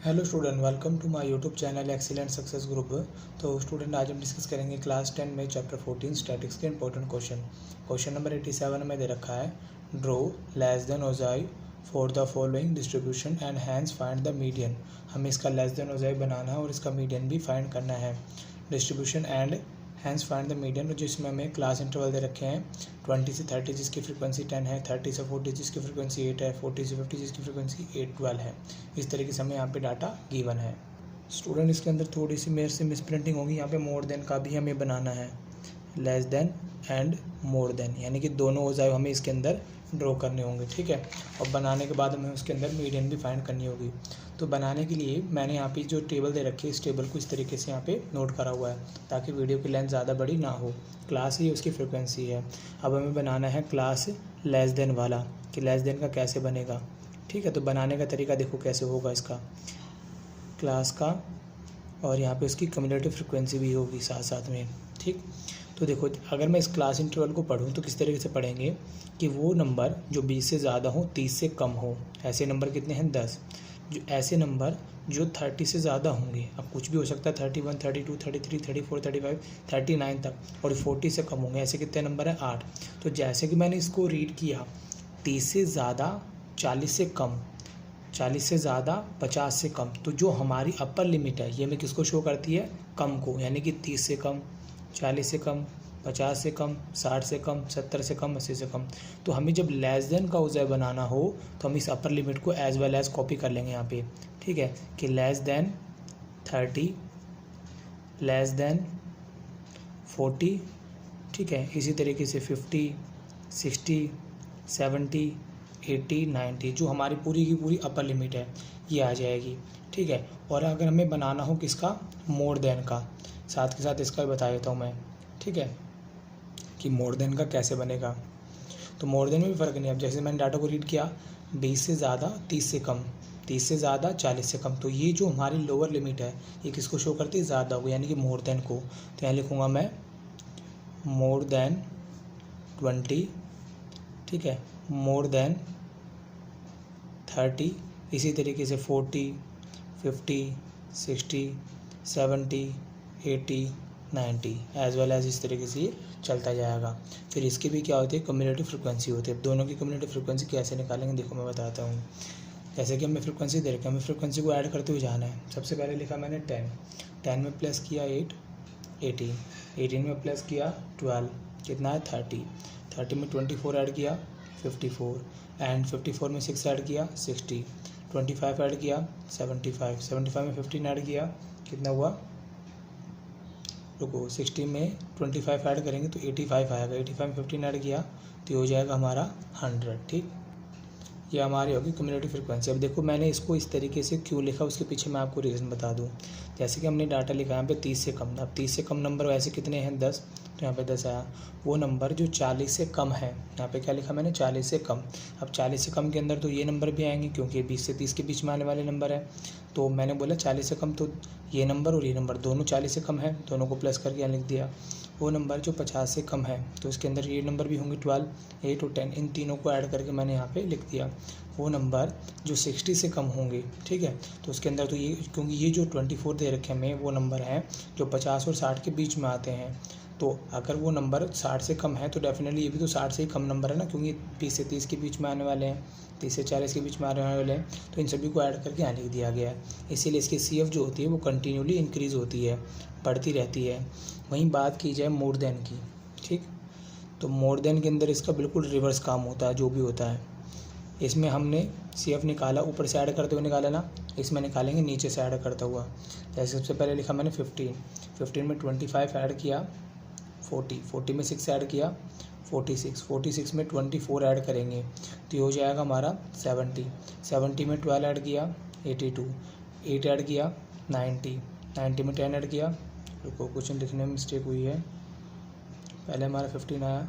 Hello student, welcome to my YouTube channel excellent success group. तो student, आज हम discuss करेंगे क्लास 10 में चैप्टर 14 स्टैटिक्स के इंपॉर्टेंट क्वेश्चन नंबर 87 में दे रखा है, draw less than ogive for the following distribution and hence find the median. हमें इसका लेस देन ओजाई बनाना है और इसका मीडियन भी फाइंड करना है। Distribution and hence find the median, जिसमें हमें क्लास इंटरवल दे रखे हैं 20 से 30 जिसकी फ्रीक्वेंसी 10 है, 30 से 40 जिसकी फ्रीक्वेंसी 8 है, 40 से 50 जिसकी फ्रीक्वेंसी 12 है। इस तरीके से हमें यहाँ पे डाटा गिवन है। स्टूडेंट, इसके अंदर थोड़ी सी मेरे से मिसप्रिंटिंग होगी। यहाँ पे मोर देन का भी हमें बनाना है, less than and more than, यानी कि दोनों ओजाई हमें इसके अंदर ड्रॉ करने होंगे। ठीक है, और बनाने के बाद हमें उसके अंदर मीडियन भी फाइंड करनी होगी। तो बनाने के लिए मैंने यहाँ पे जो टेबल दे रखी है, इस टेबल को इस तरीके से यहाँ पे नोट करा हुआ है ताकि वीडियो की लेंथ ज़्यादा बड़ी ना हो। क्लास ही उसकी फ्रिक्वेंसी है। अब हमें बनाना है क्लास लेस देन वाला, कि लेस देन का कैसे बनेगा। ठीक है, तो बनाने का तरीका देखो कैसे होगा इसका, क्लास का, और यहाँ पे उसकी कम्युलेटिव फ्रिक्वेंसी भी होगी साथ साथ में। ठीक, तो देखो, अगर मैं इस क्लास इंटरवल को पढूँ तो किस तरीके से पढ़ेंगे कि वो नंबर जो 20 से ज़्यादा हो, 30 से कम हो। ऐसे नंबर कितने हैं? 10। जो ऐसे नंबर जो 30 से ज़्यादा होंगे, अब कुछ भी हो सकता है, 31, 32, 33, 34, 35, 39 तक, और 40 से कम होंगे। ऐसे कितने नंबर हैं? 8। तो जैसे कि मैंने इसको रीड किया, 30 से ज़्यादा, 40 से कम, 40 से ज़्यादा, 50 से कम, तो जो हमारी अपर लिमिट है ये हमें किसको शो करती है? कम को, यानी कि 30 से कम, 40 से कम, 50 से कम, 60 से कम, 70 से कम, 80 से कम। तो हमें जब लेस देन का ओजाई बनाना हो तो हम इस अपर लिमिट को एज वेल एज कॉपी कर लेंगे यहाँ पे। ठीक है, कि लेस देन 30, लेस देन 40, ठीक है, इसी तरीके से 50, 60, 70, 80, 90, जो हमारी पूरी की पूरी अपर लिमिट है ये आ जाएगी। ठीक है, और अगर हमें बनाना हो किसका? मोर देन का, साथ के साथ इसका भी बता देता हूँ मैं। ठीक है, कि मोर देन का कैसे बनेगा। तो मोर देन में भी फ़र्क नहीं है। अब जैसे मैंने डाटा को रीड किया, 20 से ज़्यादा, 30 से कम, 30 से ज़्यादा, 40 से कम, तो ये जो हमारी लोअर लिमिट है ये किसको शो करती है? ज़्यादा हो, यानी कि मोर देन को। तो यहाँ लिखूँगा मैं मोर देन 20, ठीक है, मोर देन 30, इसी तरीके से 40, 50, 60, 70, 80, 90 एज वेल एज, इस तरीके से ये चलता जाएगा। फिर इसकी भी क्या होती है? कम्युलेटिव फ्रिक्वेंसी होती है। अब दोनों की कम्युलेटिव फ्रिक्वेंसी कैसे निकालेंगे देखो मैं बताता हूँ। जैसे कि हमें फ्रिक्वेंसी दे रखी है, हमें फ्रिक्वेंसी को ऐड करते हुए जाना है। सबसे पहले लिखा मैंने 10 में प्लस किया 8, 18 में प्लस किया 12, कितना है? 30 में 24 ऐड किया 54, एंड 54 में 6 ऐड किया 60, 25 ऐड किया 75 में 15 ऐड किया, कितना हुआ? रुको, 60 में 25 ऐड करेंगे तो 85 आएगा, 85 में 15 ऐड किया तो ये हो जाएगा हमारा 100। ठीक, ये हमारी होगी कम्युलेटिव फ्रिक्वेंसी। अब देखो मैंने इसको इस तरीके से क्यों लिखा, उसके पीछे मैं आपको रीज़न बता दूं। जैसे कि हमने डाटा लिखा यहाँ पे 30 से कम, अब 30 से कम नंबर वैसे कितने हैं? 10, तो यहाँ पे 10 आया। वो नंबर जो 40 से कम है, यहाँ पे क्या लिखा मैंने? 40 से कम। अब 40 से कम के अंदर तो ये नंबर भी आएंगे क्योंकि 20 से 30 के बीच में आने वाले नंबर है। तो मैंने बोला 40 से कम, तो ये नंबर और ये नंबर दोनों 40 से कम है, दोनों को प्लस करके यहाँ लिख दिया। वो नंबर जो 50 से कम है तो इसके अंदर ये नंबर भी होंगे 12, 8 और 10, इन तीनों को ऐड करके मैंने यहाँ पे लिख दिया। वो नंबर जो 60 से कम होंगे, ठीक है, तो उसके अंदर तो ये, क्योंकि ये जो 24 दे रखे हमें वो नंबर हैं जो 50 और 60 के बीच में आते हैं। तो अगर वो नंबर 60 से कम है तो डेफिनेटली ये भी तो 60 से ही कम नंबर है ना, क्योंकि 20 से 30 के बीच में आने वाले हैं, 30 से 40 के बीच में आने वाले हैं। तो इन सभी को ऐड करके यहाँ लिख दिया गया है। इसीलिए इसकी CF जो होती है वो कंटिन्यूली इंक्रीज़ होती है, बढ़ती रहती है। वहीं बात की जाए मोर देन की, ठीक, तो मोर देन के अंदर इसका बिल्कुल रिवर्स काम होता है। जो भी होता है इसमें हमने CF निकाला, ऊपर से ऐड करते हुए निकाला ना, इसमें निकालेंगे नीचे से ऐड करता हुआ। जैसे सबसे पहले लिखा मैंने 15 में 25 ऐड किया 40 में 6 ऐड किया 46 में 24 ऐड करेंगे तो ये हो जाएगा हमारा 70 में 12 ऐड किया 82, 8 ऐड किया 90 में 10 ऐड किया, रुको क्वेश्चन लिखने में मिस्टेक हुई है, पहले हमारा 15 आया,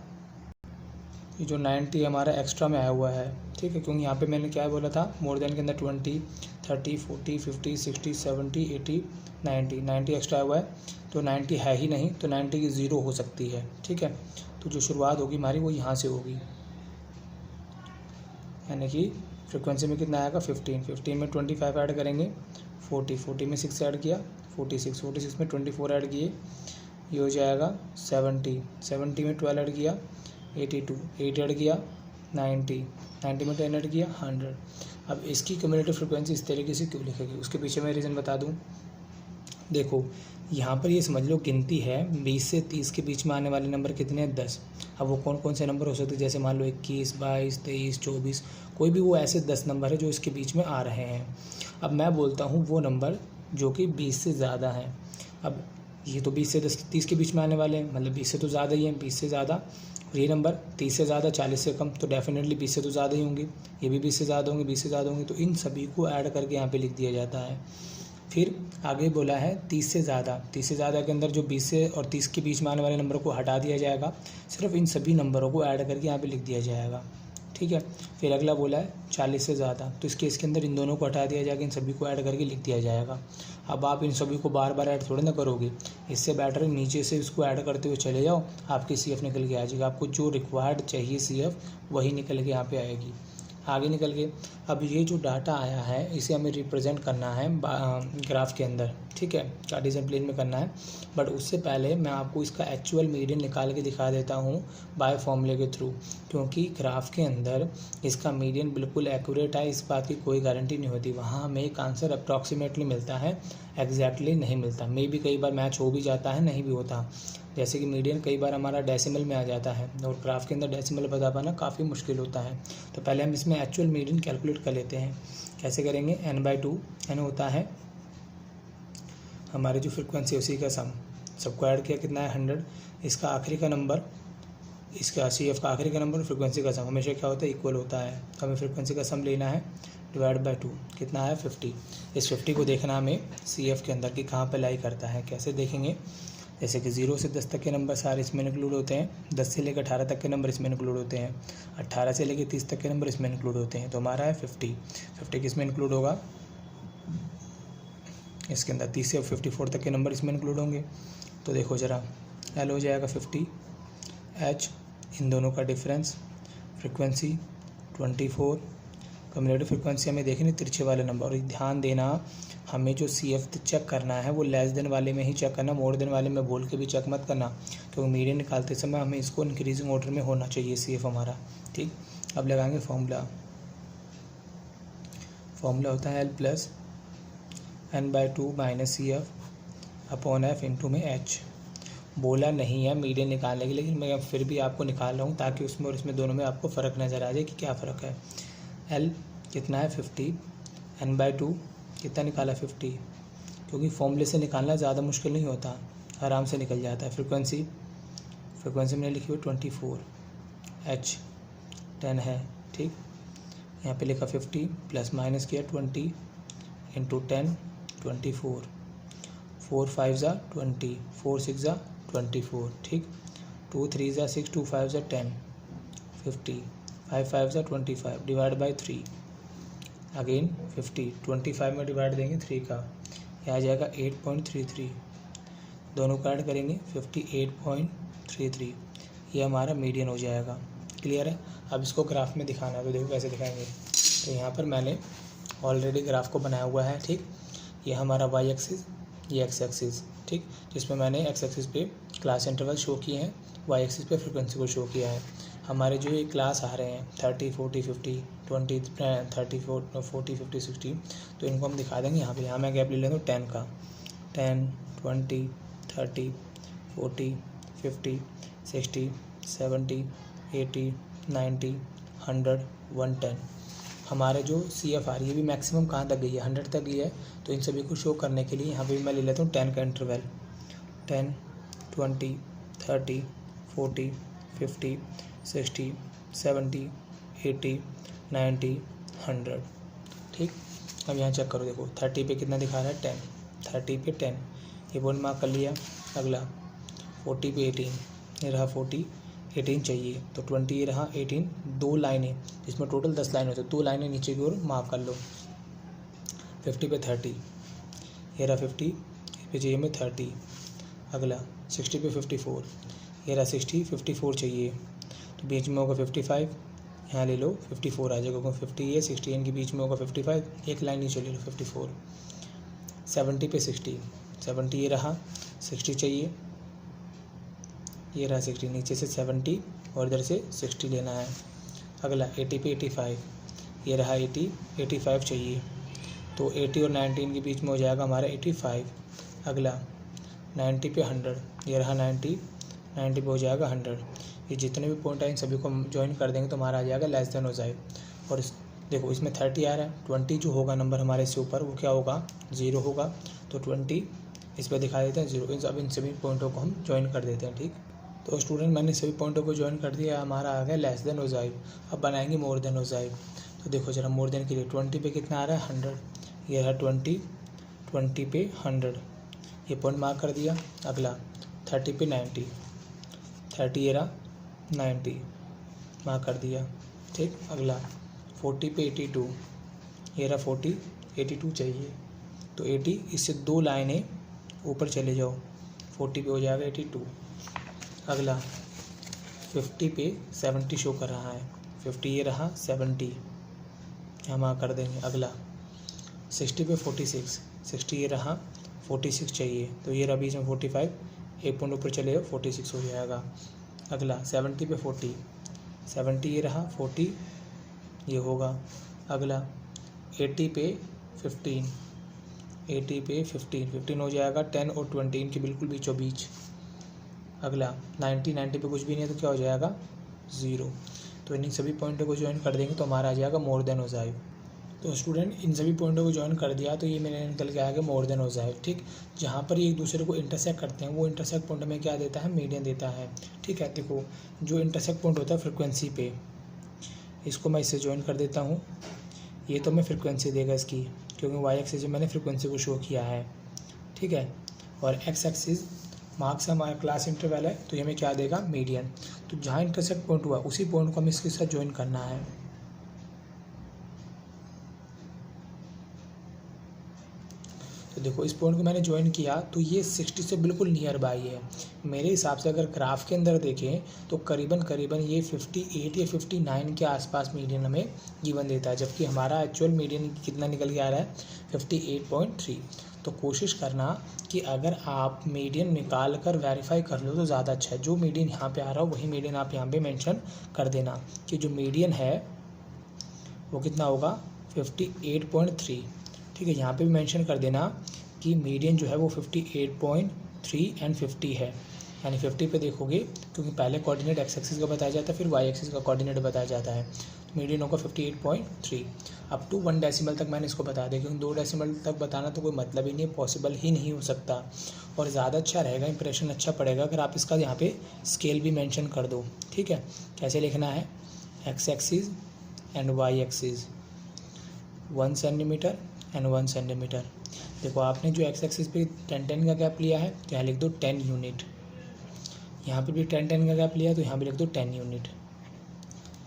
ये जो 90 हमारा एक्स्ट्रा में आया हुआ है। ठीक है, क्योंकि यहाँ पे मैंने क्या बोला था, मोर देन के अंदर 20, 30, 40, 50, 60, 70, 80, 90 एक्स्ट्रा आया हुआ है। तो 90 है ही नहीं, तो 90 की 0 हो सकती है। ठीक है, तो जो शुरुआत होगी हमारी वो यहाँ से होगी, यानी कि फ्रिक्वेंसी में कितना आएगा 15, 15 में 25 ऐड करेंगे 40, 40 में 6 ऐड किया 46, 46 में 24 ऐड किए ये हो जाएगा 70, 70 में 12 ऐड किया 82, 8 ऐड किया 90, 90 में 10 ऐड किया 100। अब इसकी क्यूमुलेटिव फ्रिक्वेंसी इस तरीके से क्यों लिखेगी उसके पीछे मैं रीज़न बता दूं। देखो यहाँ पर ये समझ लो गिनती है 20 से 30 के बीच में आने वाले नंबर कितने हैं 10। अब वो कौन कौन से नंबर हो सकते हैं जैसे मान लो 21, 22, 23, 24, कोई भी वो ऐसे 10 नंबर है जो इसके बीच में आ रहे हैं। अब मैं बोलता हूँ वो नंबर जो कि 20 से ज़्यादा हैं। अब ये तो 20 से 30 के बीच में आने वाले हैं, मतलब 20 से तो ज़्यादा ही हैं, 20 से ज़्यादा। और ये नंबर 30 से ज़्यादा 40 से कम, तो डेफिनेटली 20 से तो ज़्यादा ही होंगे। ये भी 20 से ज़्यादा होंगे, 20 से ज़्यादा होंगे, तो इन सभी को ऐड करके यहाँ पे लिख दिया जाता है। फिर आगे बोला है 30 से ज़्यादा, 30 से ज़्यादा के अंदर जो 20 से और 30 के बीच में आने वाले नंबर को हटा दिया जाएगा, सिर्फ इन सभी नंबरों को ऐड करके यहाँ पे लिख दिया जाएगा। ठीक है। फिर अगला बोला है 40 से ज़्यादा, तो इस केस के अंदर इन दोनों को हटा दिया जाएगा, इन सभी को ऐड करके लिख दिया जाएगा। अब आप इन सभी को बार बार ऐड थोड़ी ना करोगे, इससे बेटर नीचे से इसको ऐड करते हुए चले जाओ, आपकी CF निकल के आ जाएगी। आपको जो रिक्वायर्ड चाहिए CF वही निकल के यहाँ पे आएगी। आगे निकल के अब ये जो डाटा आया है इसे हमें रिप्रेजेंट करना है ग्राफ के अंदर, ठीक है, कार्टेशियन प्लेन में करना है। बट उससे पहले मैं आपको इसका एक्चुअल मीडियन निकाल के दिखा देता हूँ बाय फॉर्मूले के थ्रू, क्योंकि ग्राफ के अंदर इसका मीडियन बिल्कुल एक्यूरेट है, इस बात की कोई गारंटी नहीं होती। वहाँ हमें एक आंसर अप्रॉक्सीमेटली मिलता है, एग्जैक्टली नहीं मिलता। मे भी कई बार मैच हो भी जाता है, नहीं भी होता। जैसे कि मीडियन कई बार हमारा डेसिमल में आ जाता है और ग्राफ के अंदर डेसिमल बता पाना काफ़ी मुश्किल होता है। तो पहले हम इसमें एक्चुअल मीडियन कैलकुलेट कर लेते हैं। कैसे करेंगे, n/2, n होता है हमारी जो फ्रिक्वेंसी उसी का सम, सबको ऐड किया कितना है 100, इसका आखिरी का नंबर, इसका CF का आखिरी का नंबर, फ्रिक्वेंसी का सम हमेशा क्या होता है, इक्वल होता है। तो हमें फ्रिक्वेंसी का सम लेना है /2, कितना है 50। इस 50 को देखना हमें CF के अंदर कि कहाँ पे लाई करता है। कैसे देखेंगे, जैसे कि 0 से 10 तक के नंबर सारे इसमें इंक्लूड होते हैं, 10 से लेकर 18 तक के नंबर इसमें इंक्लूड होते हैं, 18 से लेकर 30 तक के नंबर इसमें इंक्लूड होते हैं। तो हमारा है 50 किस में इंक्लूड होगा, इसके अंदर 30 से 54 तक के नंबर इसमें इंक्लूड होंगे। तो देखो ज़रा, L हो जाएगा 50, H इन दोनों का डिफरेंस, फ्रिक्वेंसी 24, कम्युलेटिव फ्रिक्वेंसी हमें देखनी तिरछे वाले नंबर। और ध्यान देना हमें जो CF चेक करना है वो लेस देन वाले में ही चेक करना, मोर देन वाले में बोल के भी चेक मत करना, क्योंकि मीडियन निकालते समय हमें इसको इंक्रीजिंग ऑर्डर में होना चाहिए CF हमारा। ठीक, अब लगाएंगे फॉर्मूला होता है L + n/2 - CF upon F into में H। बोला नहीं है मीडियन निकालने के, लेकिन मैं फिर भी आपको निकाल रहा हूँ ताकि उसमें और इसमें दोनों में आपको फ़र्क नज़र आ जाए कि क्या फ़र्क है। L कितना है 50, n/2 कितना निकाला 50, क्योंकि फॉर्मूले से निकालना ज़्यादा मुश्किल नहीं होता, आराम से निकल जाता है। फ्रिक्वेंसी मैंने लिखी हुई 24, H 10 है। ठीक, यहाँ पे लिखा 50 प्लस माइनस किया 20 इंटू 10 24, 4 5 ज़ा 20, 4 6 ज़ा 24। ठीक, 2 3 ज़ा 6, 2 5 ज़ा 10, 50, 5 5 ज़ा 25 डिवाइड बाई 3, अगेन 50, 25 में डिवाइड देंगे 3 का, यह आ जाएगा 8.33, दोनों का ऐड करेंगे 58.33, ये हमारा मीडियन हो जाएगा। क्लियर है। अब इसको ग्राफ में दिखाना है, तो देखो कैसे दिखाएंगे। तो यहाँ पर मैंने ऑलरेडी ग्राफ को बनाया हुआ है। ठीक, ये हमारा y एक्सिस, ये x एक्सिस, ठीक, जिसमें मैंने x एक्सिस पे क्लास इंटरवल शो किए हैं, y एक्सिस पे फ्रिक्वेंसी को शो किया है। हमारे जो ये क्लास आ रहे हैं 30 40 50 20 30 40 50 60, तो इनको हम दिखा देंगे यहाँ पे। यहाँ मैं गैप ले लेता हूँ 10 का, 10 20 30 40 50 60 70 80 90 100 110। हमारे जो CF आ रही है भी मैक्सिमम कहाँ तक गई है, 100 तक गई है। तो इन सभी को शो करने के लिए यहाँ पे मैं ले लेता हूँ 10 का इंटरवल, 10 20 30 40 50 60 70 80 90 100। ठीक, अब यहाँ चेक करो, देखो 30 पे कितना दिखा रहा है 10, 30 पे 10, ये पॉइंट मार्क कर लिया। अगला 40 पे 18, ये रहा 40, 18 चाहिए तो 20, ये रहा 18, 2 लाइनें जिसमें टोटल 10 लाइन होती है, 2 लाइनें नीचे की ओर मार्क कर लो। 50 पे 30, ये रहा 50, इस पे चाहिए हमें 30। अगला 60 पे 54, ये रहा 60, 54 चाहिए, तो बीच में होगा 55, यहाँ ले लो 54 आ जाएगा, क्योंकि 50 है 60 के बीच में होगा 55, एक लाइन नीचे ले लो 54। 70 पे 60, 70 ये रहा, 60 चाहिए, ये रहा 60, नीचे से 70 और इधर से 60 लेना है। अगला 80 पे 85, ये रहा 80, 85 चाहिए, तो 80 और 19 के बीच में हो जाएगा हमारा 85। अगला 90 पे 100, ये रहा 90, 90 पे हो जाएगा 100। ये जितने भी पॉइंट आएंगे सभी को हम ज्वाइन कर देंगे तो हमारा आ जाएगा लेस देन हो जाए। और देखो इसमें 30 आ रहा है, 20 जो होगा नंबर हमारे इससे ऊपर वो क्या होगा, 0 होगा, तो 20 इस पर दिखा देते हैं 0। अब इन सभी पॉइंटों को हम ज्वाइन कर देते हैं। ठीक, तो स्टूडेंट मैंने सभी पॉइंटों को ज्वाइन कर दिया, हमारा आ गया लेस देन हो जाए। अब बनाएंगे मोर देन हो जाए। तो देखो जरा मोर देन के लिए 20 पे कितना आ रहा है 100, ये रहा 20, 20 पे 100, ये पॉइंट मार्क कर दिया। अगला 30 पे 90, 30 ये रहा 90 मार्क कर दिया। ठीक, अगला 40 पे 82, ये रहा 40, 82 चाहिए, तो 80 इससे 2 लाइनें ऊपर चले जाओ, 40 पे हो जाएगा 82। अगला 50 पे 70 शो कर रहा है, 50 ये रहा 70 यहाँ मार्क कर देंगे। अगला 60 पे 46, 60 ये रहा 46 चाहिए, तो ये रहा बीच में 45, एक पॉइंट ऊपर चले जाओ 46 हो जाएगा। अगला 70 पे 40, 70 ये रहा 40 ये होगा। अगला 80 पे 15, 80 पे 15 हो जाएगा 10 और 20 इनके बिल्कुल बीचों बीच। अगला 90 पे कुछ भी नहीं है तो क्या हो जाएगा 0। तो इन सभी पॉइंटों को ज्वाइन कर देंगे तो हमारा आ जाएगा मोर देन हो जाए। तो स्टूडेंट इन सभी पॉइंटों को ज्वाइन कर दिया तो ये मेरे निकल के आएगा मोर देन हो जाए। ठीक, जहाँ पर ये एक दूसरे को इंटरसेक्ट करते हैं वो इंटरसेक्ट पॉइंट में क्या देता है, मीडियन देता है। ठीक है, देखो जो इंटरसेक्ट पॉइंट होता है फ्रिक्वेंसी पे, इसको मैं इससे ज्वाइन कर देता हूँ। ये तो मैं फ्रिक्वेंसी देगा इसकी, क्योंकि वाई एक्सिस में मैंने फ्रिक्वेंसी को शो किया है। ठीक है, और एक्स एक्सिस मार्क्स हमारा क्लास इंटरवल है, तो ये हमें क्या देगा, मीडियन। तो जहाँ इंटरसेक्ट पॉइंट हुआ उसी पॉइंट को हमें इसके साथ ज्वाइन करना है। तो देखो इस पॉइंट को मैंने ज्वाइन किया तो ये 60 से बिल्कुल नियर बाई है। मेरे हिसाब से अगर ग्राफ के अंदर देखें तो करीबन करीबन ये 58 या 59 के आसपास मीडियन हमें गिवन देता है, जबकि हमारा एक्चुअल मीडियन कितना निकल के आ रहा है 58.3। तो कोशिश करना कि अगर आप मीडियन निकाल कर वेरीफाई कर लो तो ज़्यादा अच्छा है। जो मीडियन यहाँ पे आ रहा हो वही मीडियन आप यहाँ पे मेंशन कर देना कि जो मीडियन है वो कितना होगा 58.3। ठीक है, यहाँ पे भी मेंशन कर देना कि मीडियन जो है वो 58.3 एंड 50 है, यानी 50 पे देखोगे क्योंकि पहले कोऑर्डिनेट एक्स एक्सिस का बताया जाता है फिर वाई एक्सिस का कोऑर्डिनेट बताया जाता है। तो मीडियन होगा 58.3। अप टू 1 डेसिमल तक मैंने इसको बता दिया, क्योंकि 2 डेसिमल तक बताना तो कोई मतलब ही नहीं है, पॉसिबल ही नहीं हो सकता। और ज़्यादा अच्छा रहेगा, इंप्रेशन अच्छा पड़ेगा अगर आप इसका यहाँ पे स्केल भी मेंशन कर दो। ठीक है, कैसे लिखना है, X axis and Y axis 1 centimetre and 1 centimetre. देखो आपने जो एक्स एक्सिस पे 10-10 का गैप लिया है तो यहाँ लिख दो 10 यूनिट, यहाँ पे भी 10-10 का गैप लिया तो यहाँ भी लिख दो 10 यूनिट।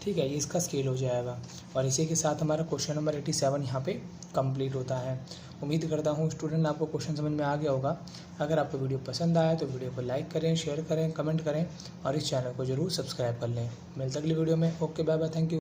ठीक है, ये इसका स्केल हो जाएगा। और इसी के साथ हमारा क्वेश्चन नंबर 87 यहाँ पे कंप्लीट होता है। उम्मीद करता हूँ स्टूडेंट आपको क्वेश्चन समझ में आ गया होगा। अगर आपको वीडियो पसंद आया तो वीडियो को लाइक करें, शेयर करें, कमेंट करें और इस चैनल को जरूर सब्सक्राइब कर लें। मिलते अगली वीडियो में। Okay, bye bye, thank you.